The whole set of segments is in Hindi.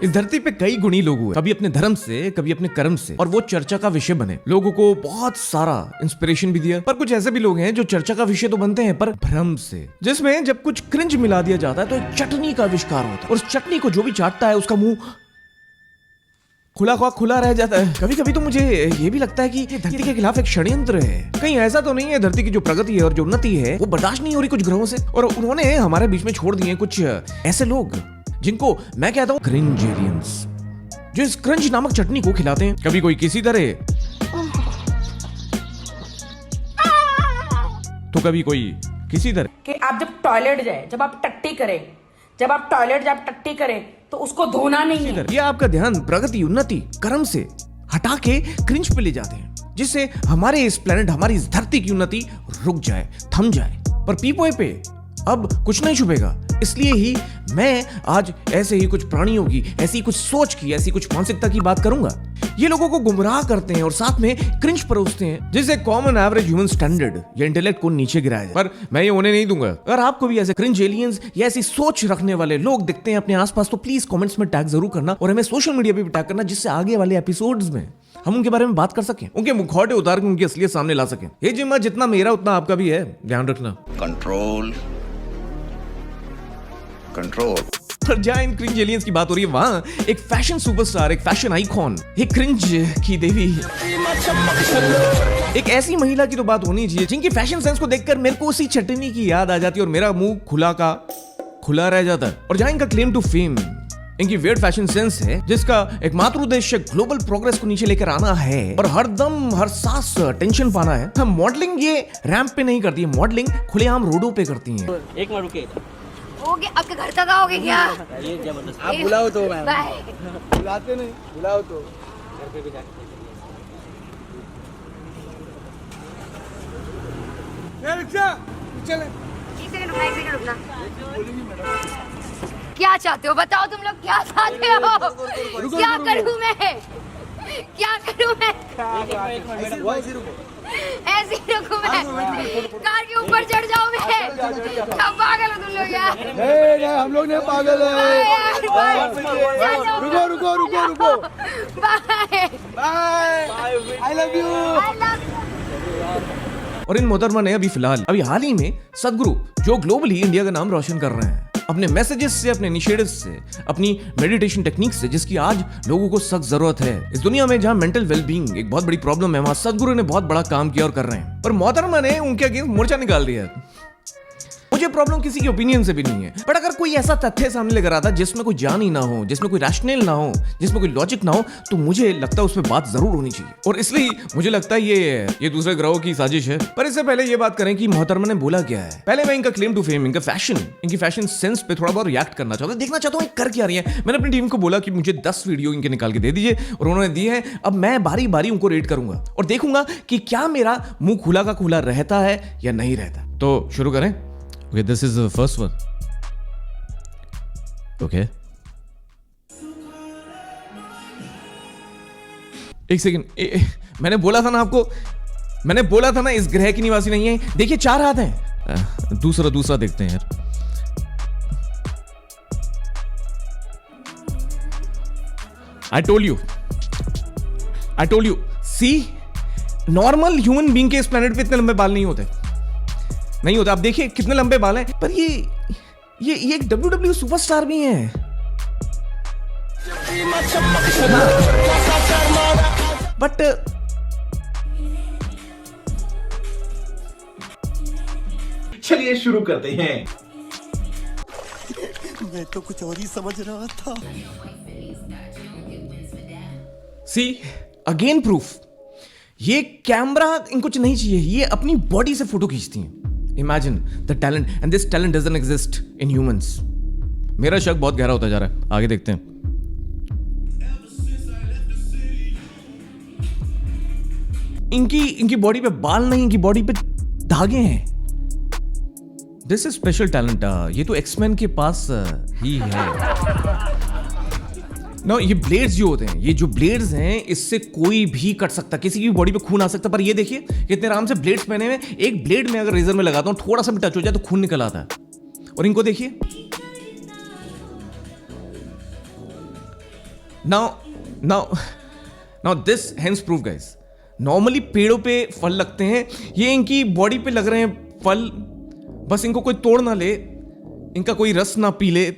इस धरती पे कई गुणी लोग हुए, कभी अपने धर्म से, कभी अपने कर्म से, और वो चर्चा का विषय बने। लोगों को बहुत सारा इंस्पिरेशन भी दिया। पर कुछ ऐसे भी लोग हैं जो चर्चा का विषय तो बनते हैं पर भ्रम से, जिसमें जब कुछ क्रिंज मिला दिया जाता है तो एक चटनी का आविष्कार होता है, और उस चटनी को जो भी चाटता है उसका मुंह खुला रह जाता है। कभी कभी तो मुझे ये भी लगता है कि ये धरती के खिलाफ एक षड्यंत्र है। कहीं ऐसा तो नहीं है धरती की जो प्रगति है और जो उन्नति है वो बर्दाश्त नहीं हो रही कुछ ग्रहों से, और उन्होंने हमारे बीच में छोड़ दिए कुछ ऐसे लोग जिनको मैं कहता हूँ क्रिंज एलियंस, जो इस क्रंच नामक चटनी को खिलाते हैं। कभी कोई किसी तरह तो कभी कोई किसी तरह। कि आप जब टॉयलेट जाए, जब आप टट्टी करें तो उसको धोना नहीं है। ये आपका ध्यान प्रगति, उन्नति, कर्म से हटा के क्रिंज पे ले जाते हैं, जिससे हमारे इस प्लेनेट, हमारी इस धरती की उन्नति रुक जाए, थम जाए। पर पीपोए पे अब कुछ नहीं छुपेगा। इसलिए ही मैं आज ऐसे ही कुछ प्राणियों की, ऐसी कुछ सोच की, ऐसी कुछ मानसिकता की बात करूंगा। ये लोगों को गुमराह करते हैं और साथ में क्रिंज परोसते हैं, जिससे कॉमन एवरेज ह्यूमन स्टैंडर्ड या इंटेलेक्ट को नीचे गिराया जाए। पर मैं ये होने नहीं दूंगा। अगर आपको भी ऐसे क्रिंज एलियंस या ऐसी सोच रखने वाले लोग दिखते हैं अपने आसपास, तो प्लीज कमेंट्स में टैग जरूर करना और हमें सोशल मीडिया पे भी टैग करना, जिससे आगे वाले एपिसोड्स में हम उनके बारे में बात कर सकें, उनके मुखौटे उतार के उनकी असलियत सामने ला सकें। ये जिम्मा जितना मेरा उतना आपका भी है, ध्यान रखना। कंट्रोल। पर जहां इन क्रिंज एलियंस की बात हो रही है, वहां एक फैशन सुपरस्टार, एक फैशन आइकॉन, एक क्रिंज की देवी, एक ऐसी महिला की तो बात होनी चाहिए जिनकी फैशन सेंस को देखकर मेरे को उसी चटनी की याद आ जाती है और मेरा मुंह खुला रह जाता है। और जहां इनका क्लेम टू फेम, इनकी वियर्ड फैशन सेंस है, जिसका एकमात्र उद्देश्य ग्लोबल प्रोग्रेस को नीचे लेकर आना है और हरदम हर सांस टेंशन पाना है। हम मॉडलिंग ये रैंप पे नहीं करती है, मॉडलिंग खुलेआम रोडों पे करती हैं। एक मिनट रुके। ओके, आपके घर तक आओगे क्या? ये जबरदस्त। आप बुलाओ तो मैम। बाय। बुलाते नहीं, बुलाओ तो। घर पे भी जाके चले। एक सेकंड रुकना। क्या चाहते हो बताओ, तुम लोग क्या चाहते हो? क्या करूं मैं? ऐसे ही रुकूं मैं? कार के ऊपर चढ़ जाऊं मैं? अब पागल हो तुम लोग यार। नहीं, हम लोग नहीं पागल है। रुको। बाय। I love you. और इन मोहतरमा ने अभी हाल ही में सदगुरु, जो ग्लोबली इंडिया का नाम रोशन कर रहे हैं अपने मैसेजेस से, अपने इनिशिएटिव्स से, अपनी मेडिटेशन टेक्निक से, जिसकी आज लोगों को सख्त जरूरत है। इस दुनिया में जहां मेंटल वेलबींग एक बहुत बड़ी प्रॉब्लम है, वहां सदगुरु ने बहुत बड़ा काम किया और कर रहे हैं। पर मोहतरमा ने उनके अगेंस्ट मोर्चा निकाल दिया। मुझे प्रॉब्लम किसी के ओपिनियन से भी नहीं है, बट अगर कोई ऐसा तथ्य सामने लेकर आता जिसमें कोई जान ही ना हो, जिसमें कोई रैशनल ना हो, जिसमें कोई लॉजिक ना हो, तो मुझे लगता है उसमें बात जरूर होनी चाहिए। और इसलिए मुझे लगता है ये दूसरे ग्रहों की साजिश है। पर इससे पहले ये बात करें कि मोहतरमा ने बोला क्या है। पहले मैं इनका क्लेम टू फेम, इनका फैशन, इनकी फैशन सेंस पे थोड़ा बहुत रिएक्ट करना चाहता हूं, देखना चाहता हूं कर क्या रही है। मैंने अपनी टीम को बोला कि मुझे 10 वीडियो इनके निकाल के दे दीजिए, और उन्होंने दिए हैं। अब मैं बारी बारी उनको रेट करूंगा और देखूंगा कि क्या मेरा मुंह खुला का खुला रहता है या नहीं रहता। तो शुरू करें। Okay, this is the first one. Okay. एक सेकंड, मैंने बोला था ना इस ग्रह की निवासी नहीं है। देखिए 4 हाथ हैं। दूसरा देखते हैं यार। I told you. See, normal human being के इस प्लेनेट पे इतने लंबे बाल नहीं होते। आप देखिए कितने लंबे बाल हैं। पर ये एक WWE सुपरस्टार भी हैं। बट चलिए शुरू करते हैं। मैं तो कुछ और ही समझ रहा था। सी अगेन प्रूफ, ये कैमरा इनको नहीं चाहिए, ये अपनी बॉडी से फोटो खींचती हैं। Imagine the talent, and this talent doesn't exist in humans. मेरा शक बहुत गहरा होता जा रहा है, आगे देखते हैं। इनकी बॉडी पे बाल नहीं, इनकी बॉडी पे धागे हैं। This is special talent. ये तो एक्समैन के पास ही है। ये ब्लेड्स जो होते हैं, ये जो ब्लेड्स हैं, इससे कोई भी कट सकता, किसी की बॉडी पे खून आ सकता। पर ये देखिए कितने आराम से ब्लेड्स पहने हुए। एक ब्लेड में अगर रेजर में लगाता हूं, थोड़ा सा भी टच हो जाए तो खून निकल आता है। और इनको देखिए, now this hence proof guys, normally पेड़ों पे फल लगते हैं, ये इनकी बॉडी पे लग रहे हैं फल, बस इनको कोई तोड़ ना ले, इनका कोई रस ना पी ले।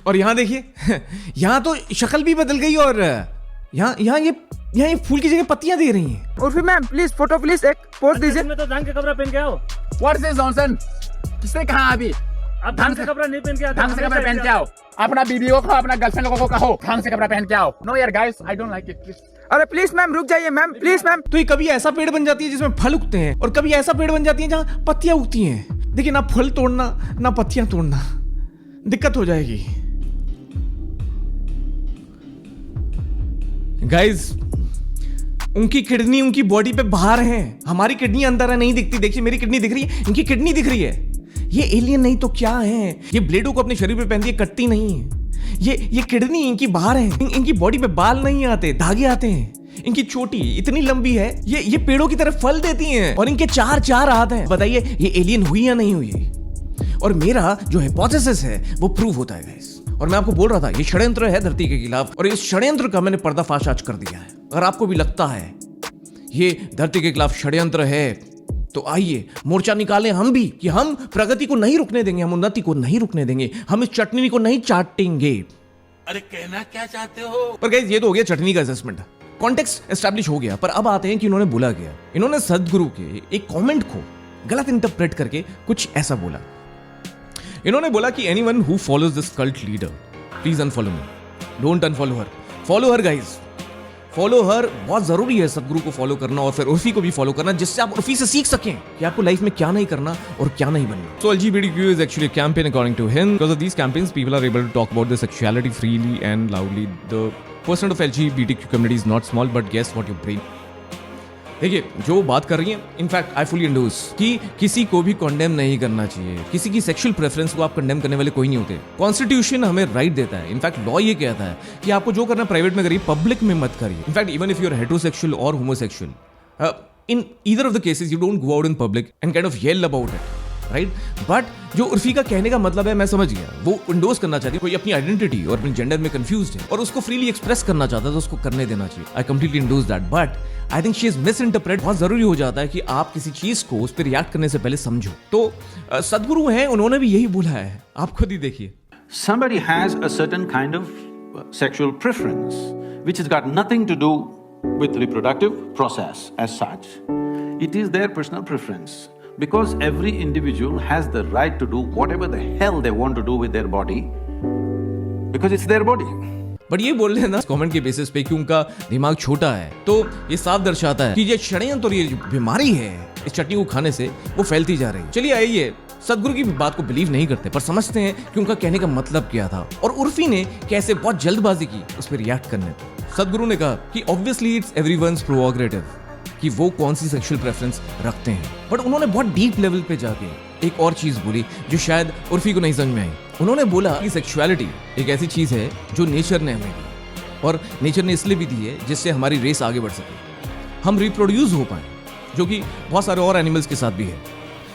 और यहां देखिए, यहां तो शक्ल भी बदल गई और यहां ये फूल की जगह पत्तियां दे रही हैं। Urfi ma'am please photo please एक पोज दीजिए। में तो ढंग के कपड़ा पहन के आओ। What is nonsense? किसने कहा अभी? आप ढंग से कपड़ा नहीं पहन के आओ। ढंग से कपड़ा पहन के आओ। अपना बीवी को कहो, अपना गर्लफ्रेंड को कहो ढंग से कपड़ा पहन के आओ। नो यार guys, I don't like it please. अरे प्लीज मैम रुक जाइए मैम, प्लीज मैम। तो ये कभी ऐसा पेड़ बन जाती है जिसमें फल उगते हैं और कभी ऐसा पेड़ बन जाती है जहां पत्तियां उगती हैं। देखिए, ना फल तोड़ना ना पत्तियां तोड़ना, दिक्कत हो जाएगी गाइस। उनकी किडनी उनकी बॉडी पे बाहर है, हमारी किडनी अंदर है, नहीं दिखती। देखिए मेरी किडनी दिख रही है, इनकी किडनी दिख रही है। ये एलियन नहीं तो क्या है? ये ब्लेडों को अपने शरीर पे पहनती है, कटती नहीं है। ये किडनी इनकी बाहर है, इनकी बॉडी पे बाल नहीं आते, धागे आते हैं। इनकी चोटी इतनी लंबी है, ये पेड़ों की तरह फल देती हैं और इनके चार हाथ हैं। बताइए ये एलियन हुई या नहीं हुई? और मेरा जो हाइपोथेसिस है वो प्रूव होता है गाइस। और मैं आपको बोल रहा था ये षड्यंत्र है धरती के खिलाफ, और इस षड्यंत्र का मैंने पर्दाफाश आज कर दिया है। अगर आपको भी लगता है ये धरती के खिलाफ षड्यंत्र है तो आइए मोर्चा निकालें हम भी, कि हम प्रगति को नहीं रुकने देंगे, हम उन्नति को नहीं रुकने देंगे, हम इस चटनी को नहीं चाटेंगे। अरे कहना क्या चाहते हो? पर गाइस ये तो हो गया चटनी का असेसमेंट, कॉन्टेक्स्ट एस्टैब्लिश हो गया। पर अब आते हैं कि इन्होंने बोला क्या। इन्होंने सदगुरु के एक कमेंट को गलत इंटरप्रेट करके कुछ ऐसा बोला। इन्होंने बोला कि anyone who follows this cult leader please unfollow me, don't unfollow her, follow her guys, follow her. बहुत जरूरी है सदगुरु को फॉलो करना और फिर उर्फी को भी फॉलो करना, जिससे आप उर्फी से सीख सकें कि आपको लाइफ में क्या नहीं करना और क्या नहीं बनना। So LGBTQ is actually a campaign according to him. Because of these campaigns, people are able to talk about their sexuality freely and loudly. The percent of LGBTQ community is not small, but guess what, your brain. देखिए जो बात कर रही है, इनफैक्ट आई फुली एंडोर्स कि किसी को भी कंडेम नहीं करना चाहिए। किसी की सेक्सुअल प्रेफरेंस को आप कंडेम करने वाले कोई नहीं होते। कॉन्स्टिट्यूशन हमें राइट देता है, इनफैक्ट लॉ ये कहता है कि आपको जो करना प्राइवेट में करिए, पब्लिक में मत करिए। In fact even if you are heterosexual और homosexual, in either of the cases you don't go out in public and kind of yell about it, right. But जो उर्फी का कहने का मतलब है, मैं समझ गया, वो इंडोर्स करना चाहती है। कोई अपनी आइडेंटिटी और अपने जेंडर में कंफ्यूज्ड है और उसको फ्रीली एक्सप्रेस करना चाहता है तो उसको करने देना चाहिए। I completely endorse that, but I think she is misinterpret. बहुत जरूरी हो जाता है कि आप किसी चीज को उस पर रिएक्ट करने से पहले समझो। तो सदगुरु हैं, उन्होंने भी यही बोला है, आप खुद ही देखिए। Somebody has a certain kind of sexual preference which has got nothing to do with reproductive process as such. It is their personal preference. Because every individual has the right to do whatever the hell they want to do with their body, because it's their body. But ये बोल रहे हैं ना कमेंट के बेसिस पे कि उनका दिमाग छोटा है, तो ये साफ दर्शाता है कि ये षड्यंत्र और ये जो बीमारी है इस चटनी को खाने से वो फैलती जा रही है। चलिए आइए, सदगुरु की बात को बिलीव नहीं करते पर समझते हैं कि उनका कहने का मतलब क्या था और उर्फी ने कैसे बहुत जल्दबाजी की उस पर रिएक्ट करने पे। सदगुरु ने कहा कि ऑब्वियसली इट्स एवरीवन्स प्रोग्रेटिव कि वो कौन सी सेक्सुअल प्रेफरेंस रखते हैं, बट उन्होंने बहुत डीप लेवल पे जाके एक और चीज बोली जो शायद उर्फी को नहीं समझ में आई। उन्होंने बोला कि सेक्सुअलिटी एक ऐसी चीज है जो नेचर ने हमें दी और नेचर ने इसलिए भी दी है जिससे हमारी रेस आगे बढ़ सके, हम रिप्रोड्यूस हो पाए, जो कि बहुत सारे और एनिमल्स के साथ भी है।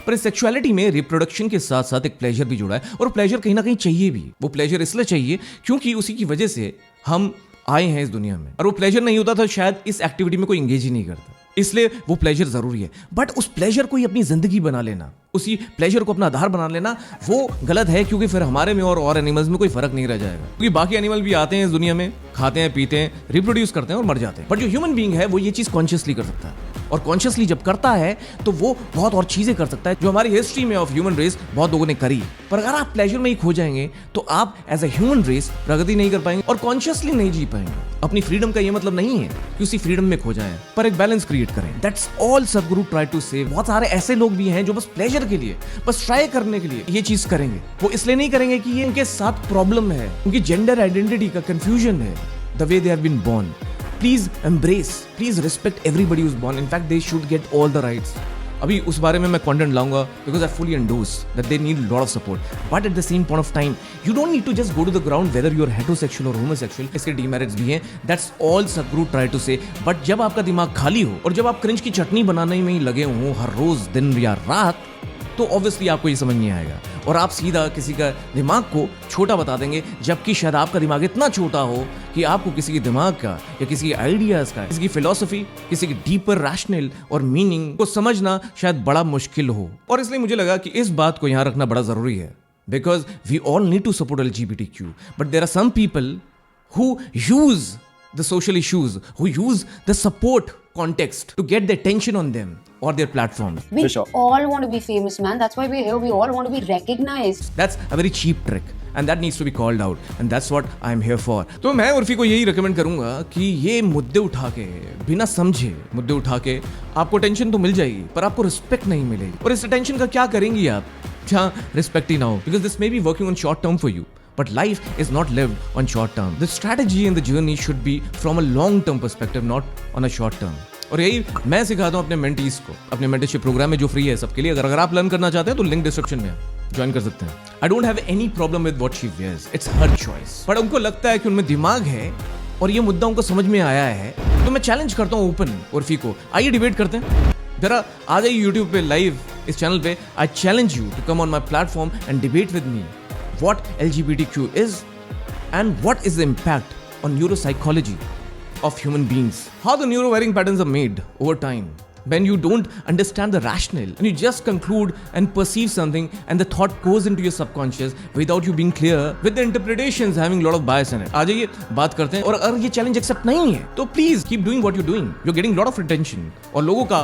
पर इस सेक्सुअलिटी में रिप्रोडक्शन के साथ साथ एक प्लेजर भी जुड़ा है और प्लेजर कहीं ना कहीं चाहिए भी। वो प्लेजर इसलिए चाहिए क्योंकि उसी की वजह से हम आए हैं इस दुनिया में, और वो प्लेजर नहीं होता तो शायद इस एक्टिविटी में कोई एंगेज ही नहीं करता, इसलिए वो प्लेजर जरूरी है। बट उस प्लेजर को ही अपनी जिंदगी बना लेना, उसी प्लेजर को अपना आधार बना लेना, वो गलत है, क्योंकि फिर हमारे में और एनिमल्स में कोई फर्क नहीं रह जाएगा। क्योंकि बाकी एनिमल भी आते हैं इस दुनिया में, खाते हैं, पीते हैं, रिप्रोड्यूस करते हैं और मर जाते हैं। बट जो ह्यूमन बीइंग है वो ये चीज कॉन्शियसली कर सकता है, और कॉन्शियसली जब करता है तो वो बहुत और चीजें कर सकता है जो हमारी हिस्ट्री में ऑफ ह्यूमन रेस बहुत लोगों ने करी। पर अगर आप प्लेजर में ही खो जाएंगे तो आप एज ए ह्यूमन रेस प्रगति नहीं कर पाएंगे और कॉन्शियसली नहीं जी पाएंगे। अपनी फ्रीडम का ये मतलब नहीं है कि उसी फ्रीडम में खो जाएं, पर एक बैलेंस क्रिएट करें। That's all Sadhguru try to से। बहुत सारे ऐसे लोग भी हैं जो बस प्लेजर के लिए, बस ट्राई करने के लिए ये चीज करेंगे। वो इसलिए नहीं करेंगे कि ये उनके साथ प्रॉब्लम है, उनकी जेंडर आइडेंटिटी का कंफ्यूजन है, the way they have been born. Please embrace, please respect everybody who's born. In fact, they should get all the rights. अभी उस बारे में मैं कंटेंट लाऊंगा because I fully endorse that they need lot of support, but at the same point of time you don't need to just go to the ground whether you are heterosexual और होमोसेक्सुअल। इसके डीमेरिट्स भी हैं, that's all Sadhguru try to say. But जब आपका दिमाग खाली हो और जब आप क्रिंज की चटनी बनाने में ही लगे हो हर रोज दिन या रात, तो ऑब्वियसली आपको ये समझ नहीं आएगा और आप सीधा किसी का दिमाग को छोटा बता देंगे, जबकि शायद आपका दिमाग इतना छोटा हो कि आपको किसी के दिमाग का या किसी के आइडियाज का, किसी की फिलॉसफी, किसी की डीपर रैशनल और मीनिंग को समझना शायद बड़ा मुश्किल हो। और इसलिए मुझे लगा कि इस बात को यहाँ रखना बड़ा जरूरी है, because we all need to support LGBTQ, but there are some people who use the social issues, who use the support context to get the attention on them or their platforms. We all want to be famous, man. That's why we're here. We all want to be recognized. That's a very cheap trick and that needs to be called out and that's what I'm here for. तो मैं उर्फी को यही recommend करूंगा कि ये मुद्दे उठा के, बिना समझे मुद्दे उठा के आपको टेंशन तो मिल जाएगी पर आपको रिस्पेक्ट नहीं मिलेगी। और इस टेंशन का क्या करेंगी आप जहाँ रिस्पेक्ट ही ना हो, because this may be working on short term for you. But life is not lived on short term. The strategy and the journey should be from a long term perspective, not on a short term. और यही मैं सिखाता हूँ अपने मेंटीज को अपने मेंटरशिप प्रोग्राम में जो फ्री है सबके लिए। अगर आप लर्न करना चाहते हैं तो लिंक डिस्क्रिप्शन में ज्वाइन कर सकते हैं। I don't have any problem with what she wears, it's her choice. But उनको लगता है कि उनमें दिमाग है और ये मुद्दा उनको समझ में आया है, तो मैं चैलेंज करता हूँ ओपन उर्फी को, आइए डिबेट करते हैं। जरा आ जाइए यूट्यूब पे लाइव इस चैनल पे। I challenge you to come on my platform and debate with me what LGBTQ is and what is the impact on neuropsychology of human beings. How the neurowiring patterns are made over time when you don't understand the rationale and you just conclude and perceive something and the thought goes into your subconscious without you being clear with the interpretations having a lot of bias in it. आ जाइए बात करते हैं। और अगर ये चैलेंज एक्सेप्ट नहीं है तो please keep doing what you doing, you are getting lot of attention और लोगों का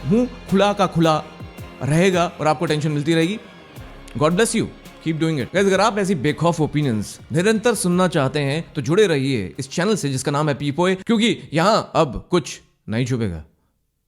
मुंह खुला का खुला रहेगा और आपको टेंशन मिलती रहेगी। God bless you, keep doing it. Guys, अगर आप ऐसी बेखौफ ओपिनियंस निरंतर सुनना चाहते हैं तो जुड़े रहिए इस चैनल से जिसका नाम है पीपोए, क्योंकि यहाँ अब कुछ नहीं छुपेगा।